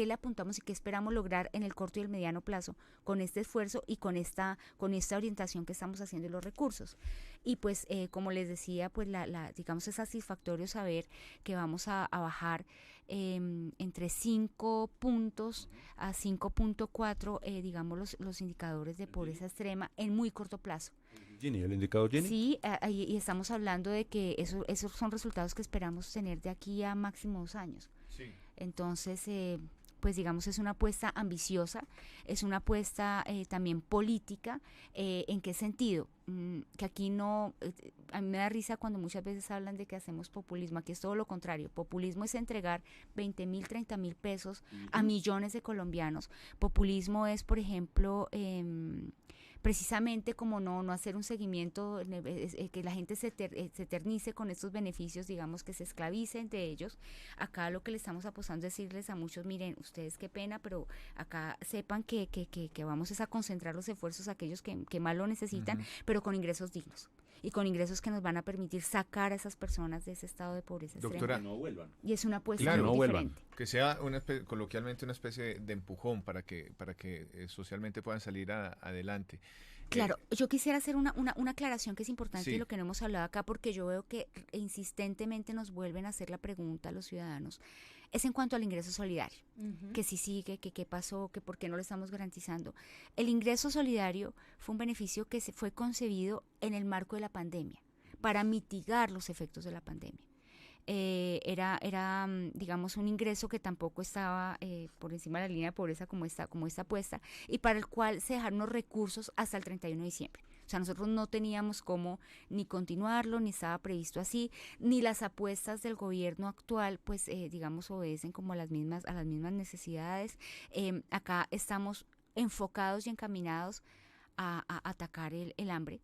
le apuntamos y qué esperamos lograr en el corto y el mediano plazo con este esfuerzo y con esta orientación que estamos haciendo de los recursos. Y pues como les decía, pues digamos es satisfactorio saber que vamos a bajar entre 5 puntos a 5.4 digamos los indicadores de pobreza extrema en muy corto plazo. Gini, ¿el indicador Gini? Sí, y estamos hablando de que esos son resultados que esperamos tener de aquí a máximo 2 años. Sí. Entonces, pues digamos es una apuesta ambiciosa, es una apuesta también política. ¿En qué sentido? Que aquí no, a mí me da risa cuando muchas veces hablan de que hacemos populismo, aquí es todo lo contrario, populismo es entregar 20.000, 30.000 pesos a millones de colombianos, populismo es, por ejemplo, precisamente como no hacer un seguimiento, que la gente se eternice con estos beneficios, digamos que se esclavice entre ellos. Acá lo que le estamos apostando es decirles a muchos, miren, ustedes qué pena, pero acá sepan que vamos es a concentrar los esfuerzos a aquellos que más lo necesitan, pero con ingresos dignos y con ingresos que nos van a permitir sacar a esas personas de ese estado de pobreza Doctora, extrema. No vuelvan. Y es una apuesta claro, muy no vuelvan. diferente. Que sea coloquialmente una especie de empujón para que socialmente puedan salir adelante. Claro, yo quisiera hacer una aclaración que es importante Sí. de lo que no hemos hablado acá, porque yo veo que insistentemente nos vuelven a hacer la pregunta a los ciudadanos. Es en cuanto al ingreso solidario, que si sigue, que qué pasó, que por qué no lo estamos garantizando. El ingreso solidario fue un beneficio que se fue concebido en el marco de la pandemia, para mitigar los efectos de la pandemia. digamos, un ingreso que tampoco estaba por encima de la línea de pobreza como esta apuesta, y para el cual se dejaron los recursos hasta el 31 de diciembre. O sea, nosotros no teníamos cómo ni continuarlo, ni estaba previsto así, ni las apuestas del gobierno actual, pues, digamos, obedecen como a las mismas necesidades. Acá estamos enfocados y encaminados a atacar el hambre,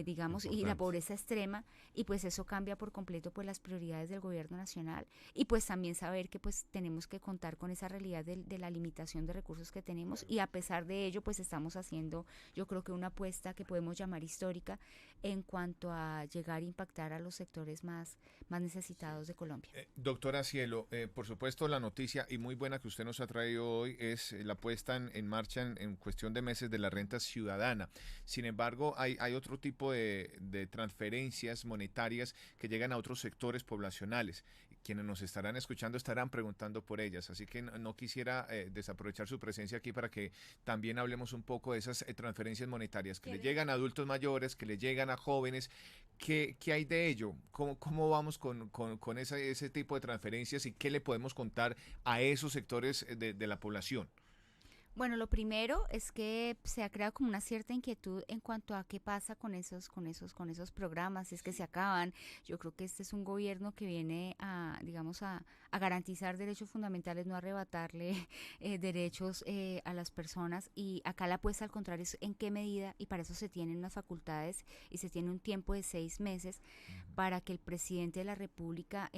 digamos, y la pobreza extrema, y pues eso cambia por completo pues las prioridades del gobierno nacional, y pues también saber que pues tenemos que contar con esa realidad de la limitación de recursos que tenemos, y a pesar de ello pues estamos haciendo, yo creo que una apuesta que podemos llamar histórica en cuanto a llegar a impactar a los sectores más necesitados de Colombia. Doctora Cielo, por supuesto la noticia y muy buena que usted nos ha traído hoy es la puesta en marcha en cuestión de meses de la renta ciudadana. Sin embargo, hay otro tipo de transferencias monetarias que llegan a otros sectores poblacionales. Quienes nos estarán escuchando estarán preguntando por ellas, así que no quisiera desaprovechar su presencia aquí para que también hablemos un poco de esas transferencias monetarias que le llegan a adultos mayores, que le llegan a jóvenes. ¿Qué hay de ello? ¿Cómo vamos con ese tipo de transferencias y qué le podemos contar a esos sectores de la población? Bueno, lo primero es que se ha creado como una cierta inquietud en cuanto a qué pasa con esos programas, si es que se acaban. Yo creo que este es un gobierno que viene digamos, a garantizar derechos fundamentales, no a arrebatarle derechos a las personas. Y acá la apuesta al contrario es en qué medida, y para eso se tienen unas facultades y se tiene un tiempo de 6 meses para que el presidente de la República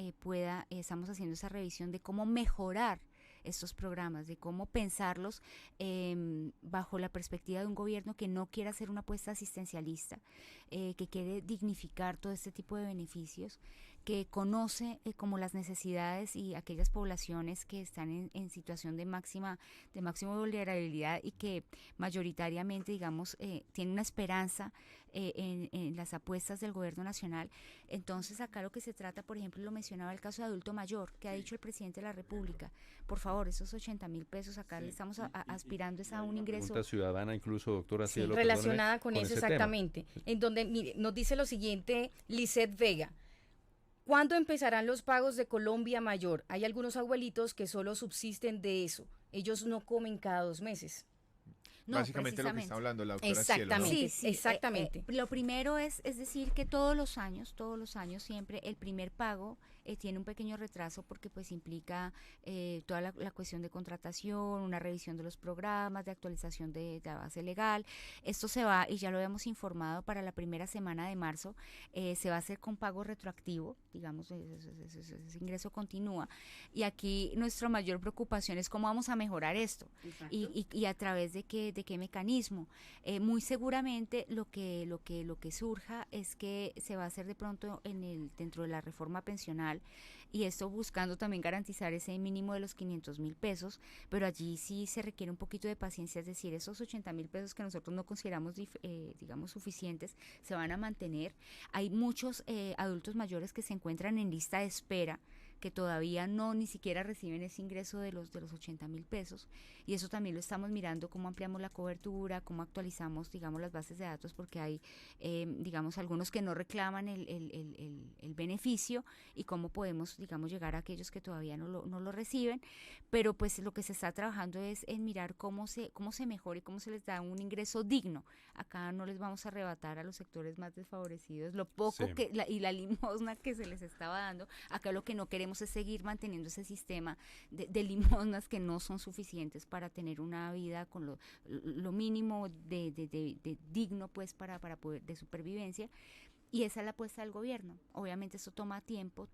estamos haciendo esa revisión de cómo mejorar estos programas, de cómo pensarlos bajo la perspectiva de un gobierno que no quiera hacer una apuesta asistencialista, que quiere dignificar todo este tipo de beneficios, que conoce como las necesidades y aquellas poblaciones que están en situación de máxima vulnerabilidad y que mayoritariamente, digamos, tienen una esperanza en las apuestas del gobierno nacional. Entonces acá lo que se trata, por ejemplo, lo mencionaba el caso de adulto mayor, que ha dicho el presidente de la República, por favor, esos 80.000 pesos, acá le estamos aspirando a un ingreso. Pregunta ciudadana incluso, doctora Cielo. Relacionada con eso exactamente, tema. en donde mire, nos dice lo siguiente Lisette Vega. ¿Cuándo empezarán los pagos de Colombia Mayor? Hay algunos abuelitos que solo subsisten de eso. Ellos no comen cada 2 meses. No, básicamente lo que está hablando la doctora exactamente, Cielo, ¿no? Sí, exactamente. Lo primero es decir que todos los años siempre el primer pago tiene un pequeño retraso porque pues implica toda la cuestión de contratación, una revisión de los programas, de actualización de la base legal. Esto se va, y ya lo habíamos informado, para la primera semana de marzo, se va a hacer con pago retroactivo, digamos, ese ingreso continúa. Y aquí nuestra mayor preocupación es cómo vamos a mejorar esto y a través de qué mecanismo. Muy seguramente lo que surja es que se va a hacer de pronto dentro de la reforma pensional, y esto buscando también garantizar ese mínimo de los 500.000 pesos, pero allí sí se requiere un poquito de paciencia, es decir, esos 80.000 pesos que nosotros no consideramos digamos suficientes se van a mantener. Hay muchos adultos mayores que se encuentran en lista de espera, que todavía ni siquiera reciben ese ingreso de los 80.000 pesos, y eso también lo estamos mirando, cómo ampliamos la cobertura, cómo actualizamos, digamos, las bases de datos, porque hay, digamos, algunos que no reclaman el beneficio, y cómo podemos, digamos, llegar a aquellos que todavía no lo reciben. Pero pues lo que se está trabajando es en mirar cómo se mejora y cómo se les da un ingreso digno. Acá no les vamos a arrebatar a los sectores más desfavorecidos lo poco y la limosna que se les estaba dando. Acá lo que no queremos es seguir manteniendo ese sistema de limosnas que no son suficientes para tener una vida con lo mínimo de digno, pues, para poder, de supervivencia. Y esa es la apuesta del gobierno. Obviamente eso toma tiempo,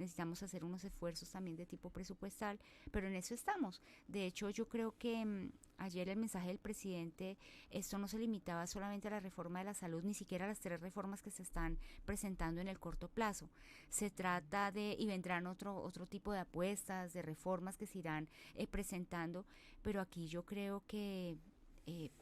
necesitamos hacer unos esfuerzos también de tipo presupuestal, pero en eso estamos. De hecho, yo creo que ayer el mensaje del presidente, esto no se limitaba solamente a la reforma de la salud, ni siquiera a las 3 reformas que se están presentando en el corto plazo. Se trata y vendrán otro tipo de apuestas, de reformas que se irán presentando, pero aquí yo creo que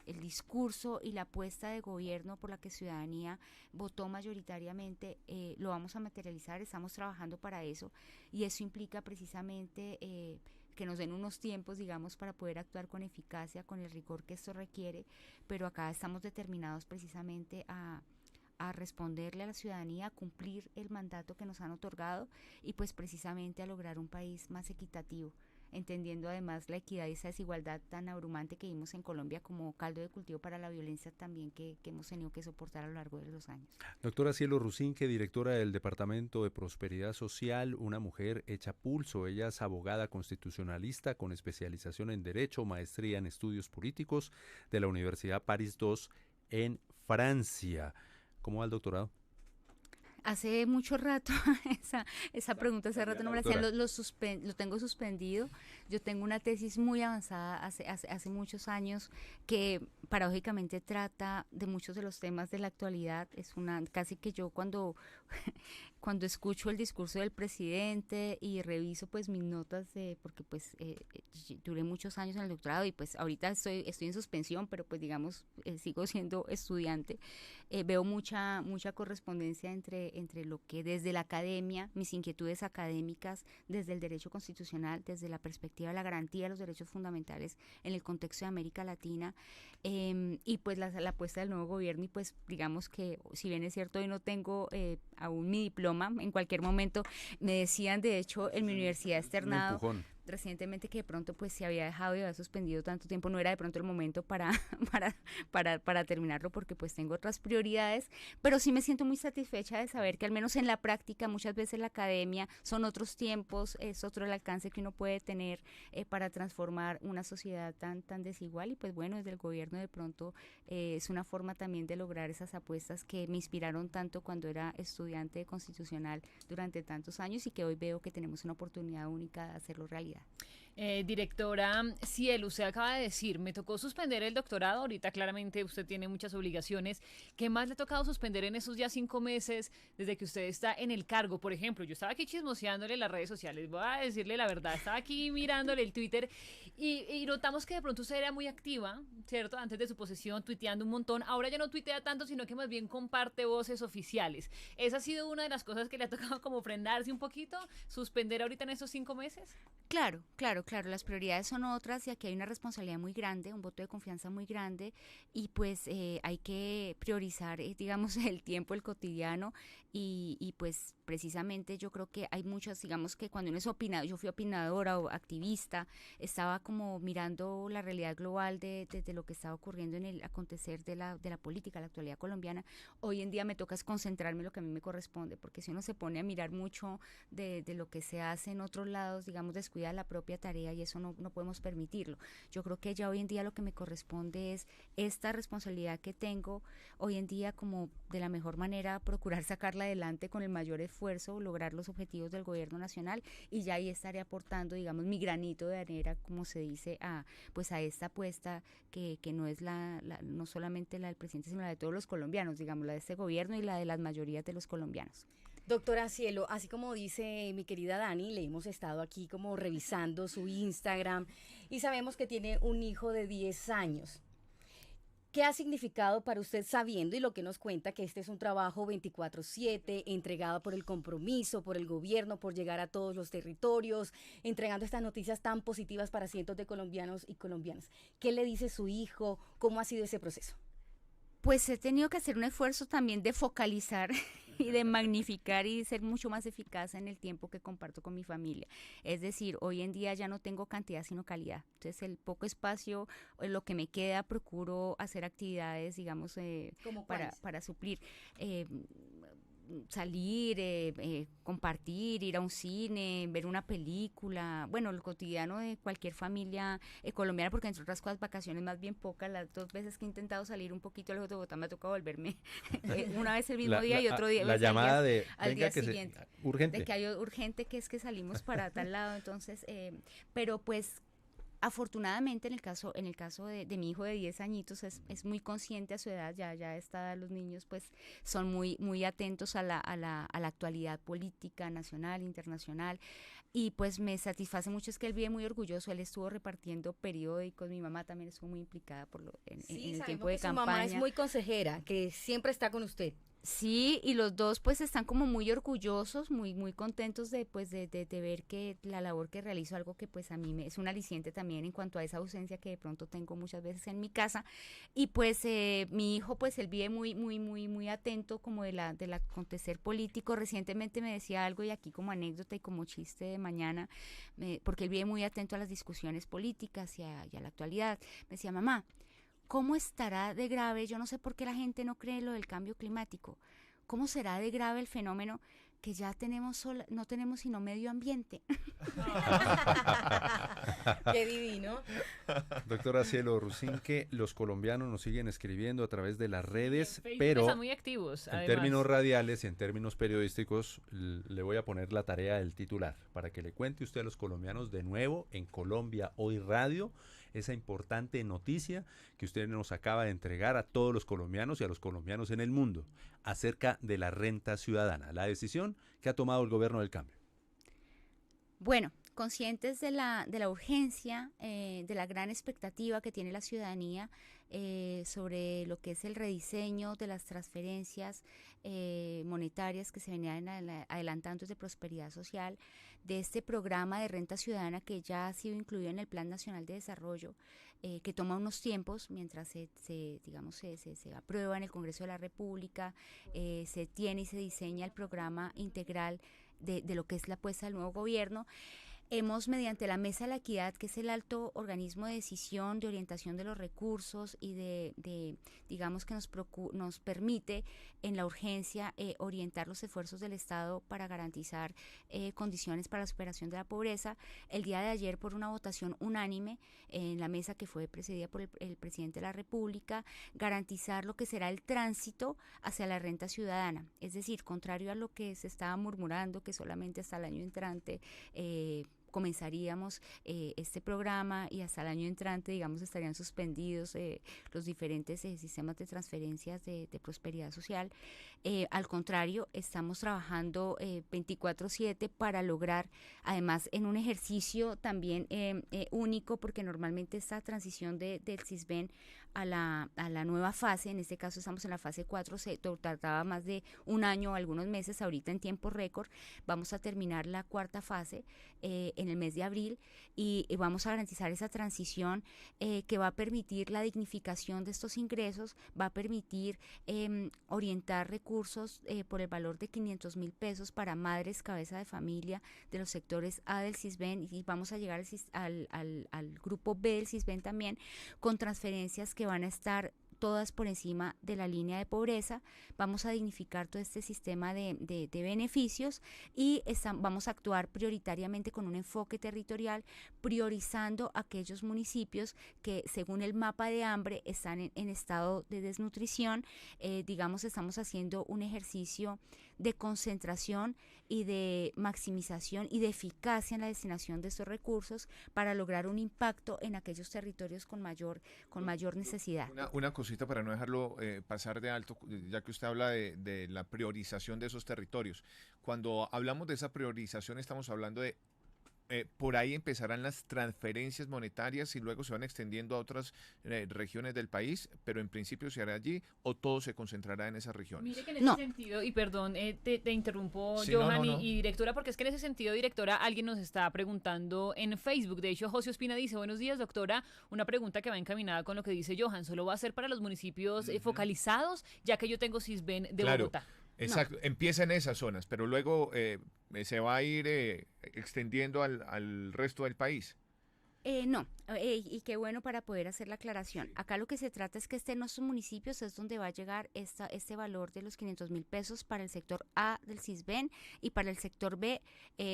el discurso y la apuesta de gobierno por la que ciudadanía votó mayoritariamente, lo vamos a materializar, estamos trabajando para eso, y eso implica precisamente que nos den unos tiempos, digamos, para poder actuar con eficacia, con el rigor que esto requiere, pero acá estamos determinados precisamente a a responderle a la ciudadanía, a cumplir el mandato que nos han otorgado y pues precisamente a lograr un país más equitativo, entendiendo además la equidad y esa desigualdad tan abrumante que vimos en Colombia como caldo de cultivo para la violencia también que hemos tenido que soportar a lo largo de los años. Doctora Cielo Rusinque, directora del Departamento de Prosperidad Social, una mujer hecha pulso. Ella es abogada constitucionalista con especialización en Derecho, maestría en Estudios Políticos de la Universidad París II en Francia. ¿Cómo va el doctorado? Hace mucho rato, esa pregunta hace rato no me la hacían, lo tengo suspendido. Yo tengo una tesis muy avanzada hace muchos años que paradójicamente trata de muchos de los temas de la actualidad. Es una casi que yo cuando escucho el discurso del presidente y reviso pues mis notas, porque pues duré muchos años en el doctorado y pues ahorita estoy en suspensión, pero pues digamos sigo siendo estudiante, veo mucha correspondencia entre lo que desde la academia, mis inquietudes académicas, desde el derecho constitucional, desde la perspectiva de la garantía de los derechos fundamentales en el contexto de América Latina, y pues la apuesta del nuevo gobierno. Y pues digamos que si bien es cierto hoy no tengo aún mi diploma, en cualquier momento me decían, de hecho en mi universidad externado recientemente que de pronto pues se había dejado y había suspendido tanto tiempo, no era de pronto el momento para terminarlo porque pues tengo otras prioridades, pero sí me siento muy satisfecha de saber que al menos en la práctica muchas veces la academia son otros tiempos, es otro el alcance que uno puede tener para transformar una sociedad tan desigual. Y pues bueno, desde el gobierno de pronto es una forma también de lograr esas apuestas que me inspiraron tanto cuando era estudiante de constitucional durante tantos años y que hoy veo que tenemos una oportunidad única de hacerlo realidad. Directora Cielo, usted acaba de decir, me tocó suspender el doctorado, ahorita claramente usted tiene muchas obligaciones. ¿Qué más le ha tocado suspender en esos ya 5 meses desde que usted está en el cargo? Por ejemplo, yo estaba aquí chismoseándole las redes sociales, voy a decirle la verdad, estaba aquí mirándole el Twitter y notamos que de pronto usted era muy activa, ¿cierto? Antes de su posesión, tuiteando un montón. Ahora ya no tuitea tanto, sino que más bien comparte voces oficiales. ¿Esa ha sido una de las cosas que le ha tocado como frenarse un poquito, suspender ahorita en esos 5 meses? Claro, las prioridades son otras y aquí hay una responsabilidad muy grande, un voto de confianza muy grande y pues hay que priorizar, digamos, el tiempo, el cotidiano y pues precisamente yo creo que hay muchas, digamos que cuando uno es opinador, yo fui opinadora o activista, estaba como mirando la realidad global de lo que estaba ocurriendo en el acontecer de la política, la actualidad colombiana. Hoy en día me toca concentrarme en lo que a mí me corresponde, porque si uno se pone a mirar mucho de lo que se hace en otros lados, digamos, descuida la propia tarea y eso no podemos permitirlo. Yo creo que ya hoy en día lo que me corresponde es esta responsabilidad que tengo hoy en día, como de la mejor manera procurar sacarla adelante con el mayor esfuerzo, lograr los objetivos del gobierno nacional y ya ahí estaré aportando, digamos, mi granito de arena, como se dice, a esta apuesta que no es no solamente la del presidente, sino la de todos los colombianos, digamos, la de este gobierno y la de las mayorías de los colombianos. Doctora Cielo, así como dice mi querida Dani, le hemos estado aquí como revisando su Instagram y sabemos que tiene un hijo de 10 años. ¿Qué ha significado para usted sabiendo y lo que nos cuenta que este es un trabajo 24/7, entregado por el compromiso, por el gobierno, por llegar a todos los territorios, entregando estas noticias tan positivas para cientos de colombianos y colombianas? ¿Qué le dice su hijo? ¿Cómo ha sido ese proceso? Pues he tenido que hacer un esfuerzo también de focalizar y de magnificar y ser mucho más eficaz en el tiempo que comparto con mi familia. Es decir, hoy en día ya no tengo cantidad sino calidad. Entonces el poco espacio, lo que me queda, procuro hacer actividades, digamos, para suplir. Salir, compartir, ir a un cine, ver una película, bueno, el cotidiano de cualquier familia colombiana, porque entre otras cosas vacaciones más bien pocas, las 2 veces que he intentado salir un poquito lejos de Bogotá me ha tocado volverme una vez el mismo día y otro día la llamada al día siguiente, urgente. de que hay urgente, que es que salimos para tal lado, entonces, pero pues afortunadamente en el caso de mi hijo de 10 añitos es muy consciente a su edad, ya está, los niños pues son muy atentos a la actualidad política nacional, internacional, y pues me satisface mucho, es que él vive muy orgulloso, él estuvo repartiendo periódicos, mi mamá también estuvo muy implicada en el tiempo de campaña. Su mamá es muy consejera, que siempre está con usted. Sí, y los dos pues están como muy orgullosos, muy contentos de pues de ver que la labor que realizo, algo que pues a mí es un aliciente también en cuanto a esa ausencia que de pronto tengo muchas veces en mi casa. Y pues mi hijo pues él vive muy atento como del acontecer político. Recientemente me decía algo, y aquí como anécdota y como chiste de mañana, porque él vive muy atento a las discusiones políticas y a la actualidad. Me decía: mamá, ¿cómo estará de grave? Yo no sé por qué la gente no cree lo del cambio climático. ¿Cómo será de grave el fenómeno que ya no tenemos sino medio ambiente? Qué divino. Doctora Cielo Rusinque, los colombianos nos siguen escribiendo a través de las redes, Facebook pero están muy activos, en además. términos radiales y en términos periodísticos, le voy a poner la tarea del titular para que le cuente usted a los colombianos de nuevo en Colombia Hoy Radio esa importante noticia que usted nos acaba de entregar a todos los colombianos y a los colombianos en el mundo acerca de la renta ciudadana, la decisión que ha tomado el gobierno del cambio. Bueno, conscientes de la urgencia, de la gran expectativa que tiene la ciudadanía sobre lo que es el rediseño de las transferencias monetarias que se venían adelantando desde Prosperidad Social, de este programa de renta ciudadana que ya ha sido incluido en el Plan Nacional de Desarrollo, que toma unos tiempos mientras se aprueba en el Congreso de la República, se tiene y se diseña el programa integral de lo que es la apuesta del nuevo gobierno. Hemos, mediante la Mesa de la Equidad, que es el alto organismo de decisión, de orientación de los recursos y digamos que nos permite en la urgencia orientar los esfuerzos del Estado para garantizar condiciones para la superación de la pobreza. El día de ayer, por una votación unánime en la mesa que fue presidida por el presidente de la República, garantizar lo que será el tránsito hacia la renta ciudadana. Es decir, contrario a lo que se estaba murmurando, que solamente hasta el año entrante comenzaríamos este programa y hasta el año entrante, digamos, estarían suspendidos los diferentes sistemas de transferencias de prosperidad social. Al contrario, estamos trabajando 24/7 para lograr, además en un ejercicio también único, porque normalmente esta transición del CISBEN a la nueva fase, en este caso estamos en la fase 4, se tardaba más de un año o algunos meses. Ahorita en tiempo récord vamos a terminar la cuarta fase en el mes de abril y vamos a garantizar esa transición que va a permitir la dignificación de estos ingresos, va a permitir orientar recursos por el valor de 500.000 pesos para madres cabeza de familia de los sectores A del CISBEN, y vamos a llegar al grupo B del CISBEN también, con transferencias que van a estar todas por encima de la línea de pobreza. Vamos a dignificar todo este sistema de beneficios y vamos a actuar prioritariamente con un enfoque territorial, priorizando aquellos municipios que según el mapa de hambre están en estado de desnutrición. Digamos, estamos haciendo un ejercicio de concentración y de maximización y de eficacia en la destinación de estos recursos para lograr un impacto en aquellos territorios con mayor necesidad. Una cosita para no dejarlo pasar de alto, ya que usted habla de la priorización de esos territorios. Cuando hablamos de esa priorización estamos hablando de por ahí empezarán las transferencias monetarias y luego se van extendiendo a otras regiones del país, pero en principio se hará allí o todo se concentrará en esas regiones. Mire que en ese sentido, y perdón, te interrumpo, sí, Johan, no. Y directora, porque es que en ese sentido, directora, alguien nos está preguntando en Facebook. De hecho, José Ospina dice: buenos días, doctora, una pregunta que va encaminada con lo que dice Johan. ¿Solo va a ser para los municipios focalizados, ya que yo tengo CISBEN de Bogotá? Exacto, empieza en esas zonas, pero luego se va a ir extendiendo al resto del país. No, y qué bueno para poder hacer la aclaración. Sí. Acá lo que se trata es que en nuestros municipios es donde va a llegar este valor de los 500.000 pesos para el sector A del CISBEN, y para el sector B,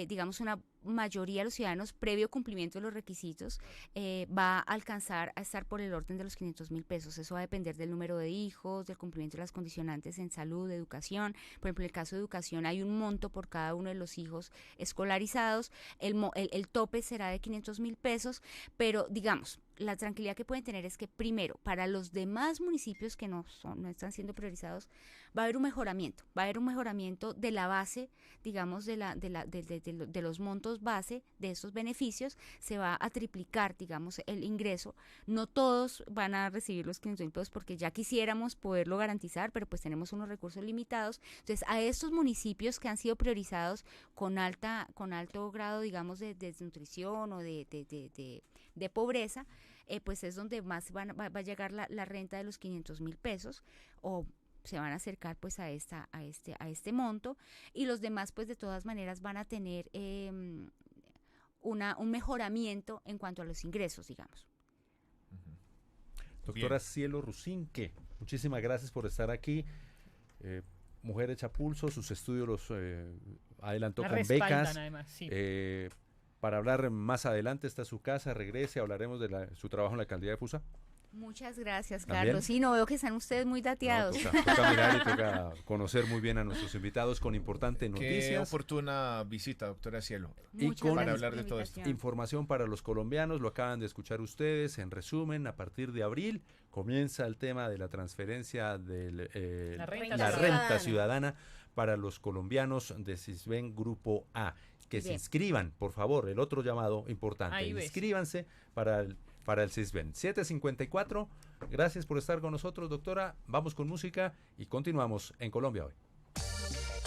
digamos, una mayoría de los ciudadanos, previo cumplimiento de los requisitos, va a alcanzar a estar por el orden de los 500.000 pesos. Eso va a depender del número de hijos, del cumplimiento de las condicionantes en salud, educación. Por ejemplo, en el caso de educación hay un monto por cada uno de los hijos escolarizados. El tope será de 500.000 pesos, pero digamos, la tranquilidad que pueden tener es que, primero, para los demás municipios que no están siendo priorizados, va a haber un mejoramiento de la base, digamos, de los montos base de esos beneficios. Se va a triplicar, digamos, el ingreso. No todos van a recibir los 500.000 pesos porque ya quisiéramos poderlo garantizar, pero pues tenemos unos recursos limitados. Entonces, a estos municipios que han sido priorizados con alto grado, digamos, de desnutrición o de pobreza, pues es donde más va a llegar la renta de los 500.000 pesos, o se van a acercar pues a este monto, y los demás pues de todas maneras van a tener un mejoramiento en cuanto a los ingresos, digamos. Doctora Cielo Rusinque, muchísimas gracias por estar aquí. Mujer hecha pulso, sus estudios los adelantó con becas. Además, sí. Para hablar más adelante está su casa, regrese, hablaremos de su trabajo en la alcaldía de Fusa. Muchas gracias, ¿También? Carlos. Sí, no veo que están ustedes muy dateados. No, toca mirar y toca conocer muy bien a nuestros invitados con importantes Qué noticias. oportuna visita, doctora Cielo. Y Muchas con para gracias hablar por de la todo esto. invitación. Información para los colombianos, lo acaban de escuchar ustedes. En resumen, a partir de abril comienza el tema de la transferencia de La renta la ciudadana. renta ciudadana para los colombianos de Sisbén Grupo A. Que se Bien. inscriban, por favor, el otro llamado importante. Ahí ves. Inscríbanse para el Sisbén. 7:54. Gracias por estar con nosotros, doctora. Vamos con música y continuamos en Colombia Hoy.